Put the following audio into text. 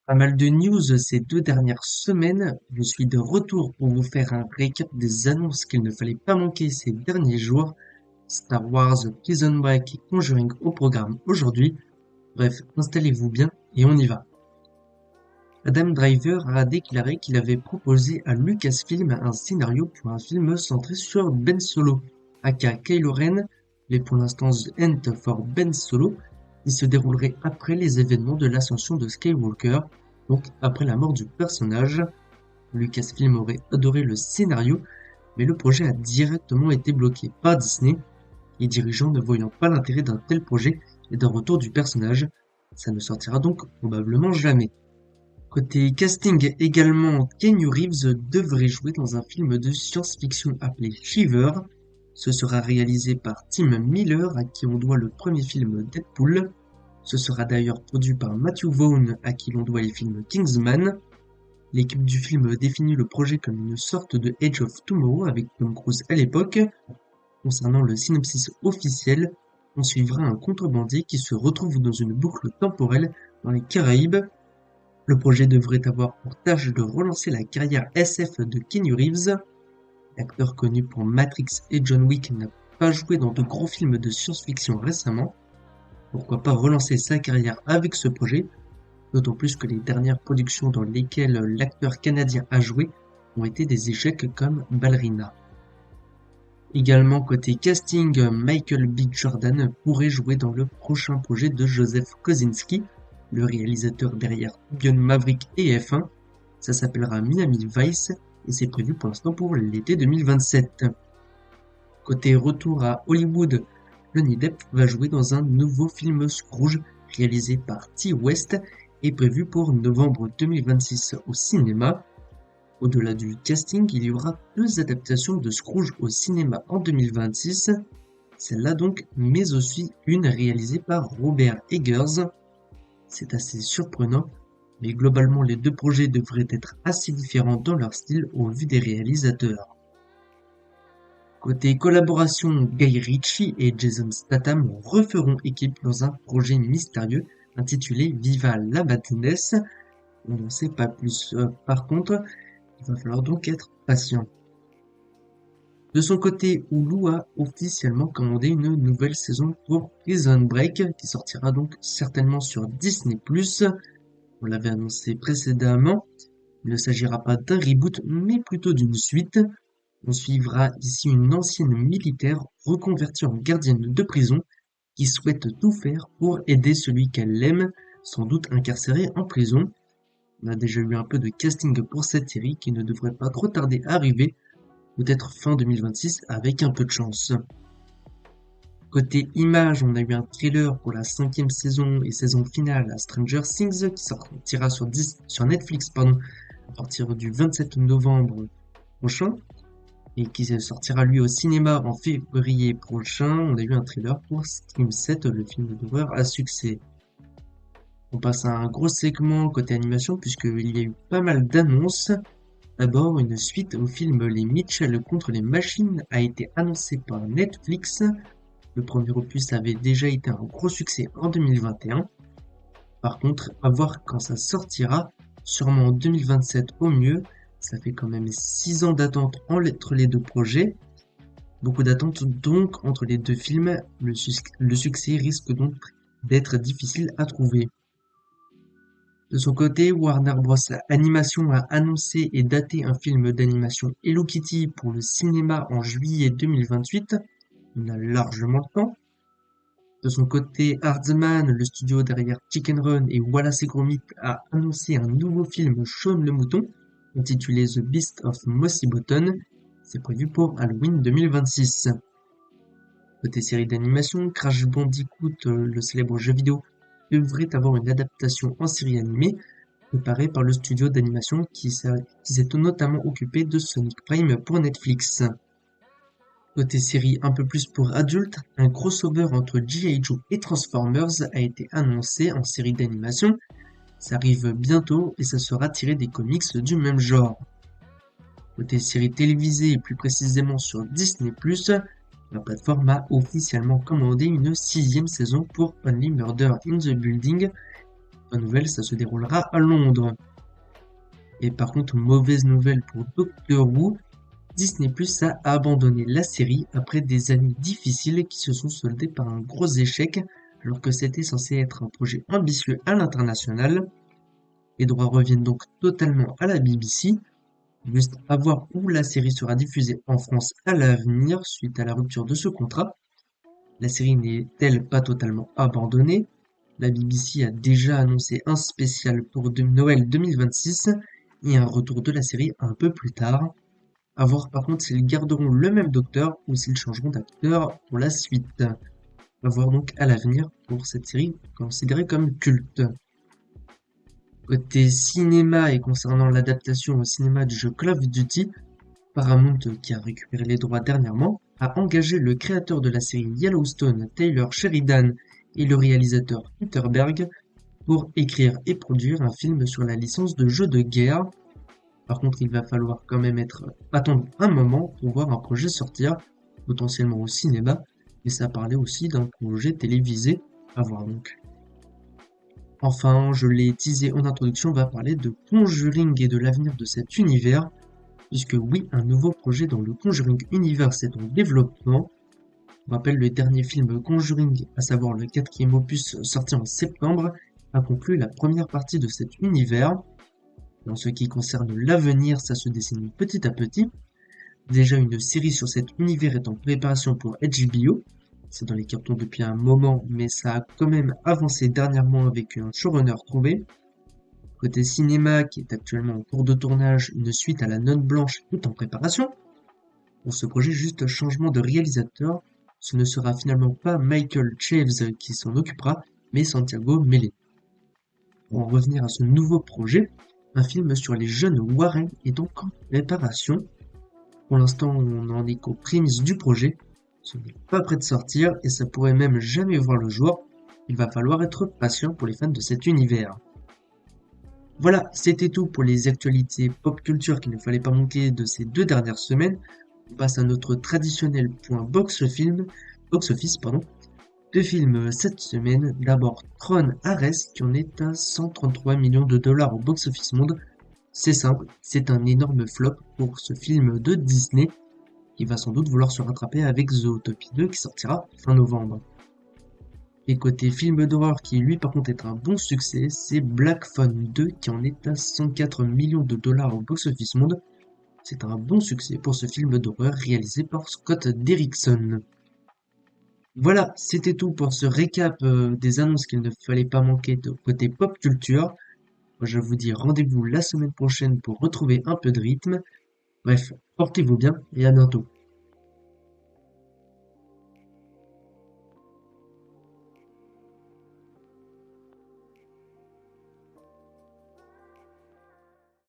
Pas mal de news ces 2 dernières semaines. Je suis de retour pour vous faire un récap des annonces qu'il ne fallait pas manquer ces derniers jours. Star Wars, Prison Break et Conjuring au programme aujourd'hui. Bref, installez-vous bien et on y va. Adam Driver a déclaré qu'il avait proposé à Lucasfilm un scénario pour un film centré sur Ben Solo, aka Kylo Ren, mais pour l'instant The End for Ben Solo, qui se déroulerait après les événements de l'ascension de Skywalker, donc après la mort du personnage. Lucasfilm aurait adoré le scénario, mais le projet a directement été bloqué par Disney, les dirigeants ne voyant pas l'intérêt d'un tel projet et d'un retour du personnage. Ça ne sortira donc probablement jamais. Côté casting également, Keanu Reeves devrait jouer dans un film de science-fiction appelé Shiver. Ce sera réalisé par Tim Miller, à qui on doit le premier film Deadpool. Ce sera d'ailleurs produit par Matthew Vaughn, à qui l'on doit les films Kingsman. L'équipe du film définit le projet comme une sorte de Age of Tomorrow avec Tom Cruise à l'époque. Concernant le synopsis officiel, on suivra un contrebandier qui se retrouve dans une boucle temporelle dans les Caraïbes. Le projet devrait avoir pour tâche de relancer la carrière SF de Keanu Reeves. L'acteur connu pour Matrix et John Wick n'a pas joué dans de gros films de science-fiction récemment. Pourquoi pas relancer sa carrière avec ce projet, d'autant plus que les dernières productions dans lesquelles l'acteur canadien a joué ont été des échecs comme Ballerina. Également côté casting, Michael B. Jordan pourrait jouer dans le prochain projet de Joseph Kosinski, le réalisateur derrière Top Gun Maverick et F1. Ça s'appellera Miami Vice et c'est prévu pour l'instant pour l'été 2027. Côté retour à Hollywood, Johnny Depp va jouer dans un nouveau film Scrooge réalisé par T. West et prévu pour novembre 2026 au cinéma. Au-delà du casting, il y aura 2 adaptations de Scrooge au cinéma en 2026, celle-là donc, mais aussi une réalisée par Robert Eggers. C'est assez surprenant, mais globalement les 2 projets devraient être assez différents dans leur style au vu des réalisateurs. Côté collaboration, Guy Ritchie et Jason Statham referont équipe dans un projet mystérieux intitulé Viva la Madness. On n'en sait pas plus. Par contre, il va falloir donc être patient. De son côté, Hulu a officiellement commandé une nouvelle saison pour Prison Break, qui sortira donc certainement sur Disney+. On l'avait annoncé précédemment, il ne s'agira pas d'un reboot, mais plutôt d'une suite. On suivra ici une ancienne militaire reconvertie en gardienne de prison, qui souhaite tout faire pour aider celui qu'elle aime, sans doute incarcéré en prison. On a déjà eu un peu de casting pour cette série qui ne devrait pas trop tarder à arriver, peut-être fin 2026 avec un peu de chance. Côté image, on a eu un trailer pour la 5e saison et saison finale à Stranger Things qui sortira sur Netflix à partir du 27 novembre prochain et qui sortira lui au cinéma en février prochain. On a eu un trailer pour Scream 7, le film d'horreur à succès. On passe à un gros segment côté animation puisqu'il y a eu pas mal d'annonces. D'abord, une suite au film Les Mitchell contre les machines a été annoncée par Netflix. Le premier opus avait déjà été un gros succès en 2021. Par contre, à voir quand ça sortira, sûrement en 2027 au mieux. Ça fait quand même 6 ans d'attente entre les 2 projets. Beaucoup d'attentes donc entre les 2 films. Le succès risque donc d'être difficile à trouver. De son côté, Warner Bros. Animation a annoncé et daté un film d'animation Hello Kitty pour le cinéma en juillet 2028. On a largement le temps. De son côté, Aardman, le studio derrière Chicken Run et Wallace et Gromit, a annoncé un nouveau film Shaun le Mouton, intitulé The Beast of Mossy Bottom. C'est prévu pour Halloween 2026. Côté série d'animation, Crash Bandicoot, le célèbre jeu vidéo, devrait avoir une adaptation en série animée, préparée par le studio d'animation qui s'est notamment occupé de Sonic Prime pour Netflix. Côté série un peu plus pour adultes, un crossover entre G.I. Joe et Transformers a été annoncé en série d'animation. Ça arrive bientôt et ça sera tiré des comics du même genre. Côté série télévisée et plus précisément sur Disney+, la plateforme a officiellement commandé une 6e saison pour Only Murder in the Building. bonne nouvelle, ça se déroulera à Londres. Et par contre, mauvaise nouvelle pour Doctor Who, Disney Plus a abandonné la série après des années difficiles qui se sont soldées par un gros échec, alors que c'était censé être un projet ambitieux à l'international. Les droits reviennent donc totalement à la BBC. Juste à voir où la série sera diffusée en France à l'avenir suite à la rupture de ce contrat. La série n'est-elle pas totalement abandonnée? La BBC a déjà annoncé un spécial pour Noël 2026 et un retour de la série un peu plus tard. À voir par contre s'ils garderont le même docteur ou s'ils changeront d'acteur pour la suite. À voir donc à l'avenir pour cette série considérée comme culte. Côté cinéma et concernant l'adaptation au cinéma du jeu Call of Duty, Paramount, qui a récupéré les droits dernièrement, a engagé le créateur de la série Yellowstone, Taylor Sheridan, et le réalisateur Peter Berg pour écrire et produire un film sur la licence de jeu de guerre. Par contre, il va falloir quand même attendre un moment pour voir un projet sortir, potentiellement au cinéma, mais ça parlait aussi d'un projet télévisé, à voir donc. Enfin, je l'ai teasé en introduction, on va parler de Conjuring et de l'avenir de cet univers, puisque oui, un nouveau projet dans le Conjuring Universe est en développement. On rappelle le dernier film Conjuring, à savoir le quatrième opus sorti en septembre, a conclu la première partie de cet univers. En ce qui concerne l'avenir, ça se dessine petit à petit. Déjà une série sur cet univers est en préparation pour HBO. C'est dans les cartons depuis un moment, mais ça a quand même avancé dernièrement avec un showrunner trouvé. Côté cinéma, qui est actuellement en cours de tournage, une suite à La Nonne Blanche est en préparation. Pour ce projet, juste changement de réalisateur, ce ne sera finalement pas Michael Chaves qui s'en occupera, mais Santiago Mele. Pour en revenir à ce nouveau projet, un film sur les jeunes Warren est donc en préparation. Pour l'instant, on n'en est qu'aux prémices du projet. Ce n'est pas prêt de sortir et ça pourrait même jamais voir le jour. Il va falloir être patient pour les fans de cet univers. Voilà, c'était tout pour les actualités pop culture qu'il ne fallait pas manquer de ces 2 dernières semaines. On passe à notre traditionnel point box-office, pardon. 2 films cette semaine. D'abord Tron Ares qui en est à 133 millions de dollars au box-office monde. C'est simple, c'est un énorme flop pour ce film de Disney qui va sans doute vouloir se rattraper avec Zootopie 2 qui sortira fin novembre. Et côté film d'horreur qui lui par contre est un bon succès, c'est Black Phone 2 qui en est à 104 millions de dollars au box-office monde. C'est un bon succès pour ce film d'horreur réalisé par Scott Derrickson. Voilà, c'était tout pour ce récap des annonces qu'il ne fallait pas manquer de côté pop culture. Moi, je vous dis rendez-vous la semaine prochaine pour retrouver un peu de rythme. Bref, portez-vous bien et à bientôt.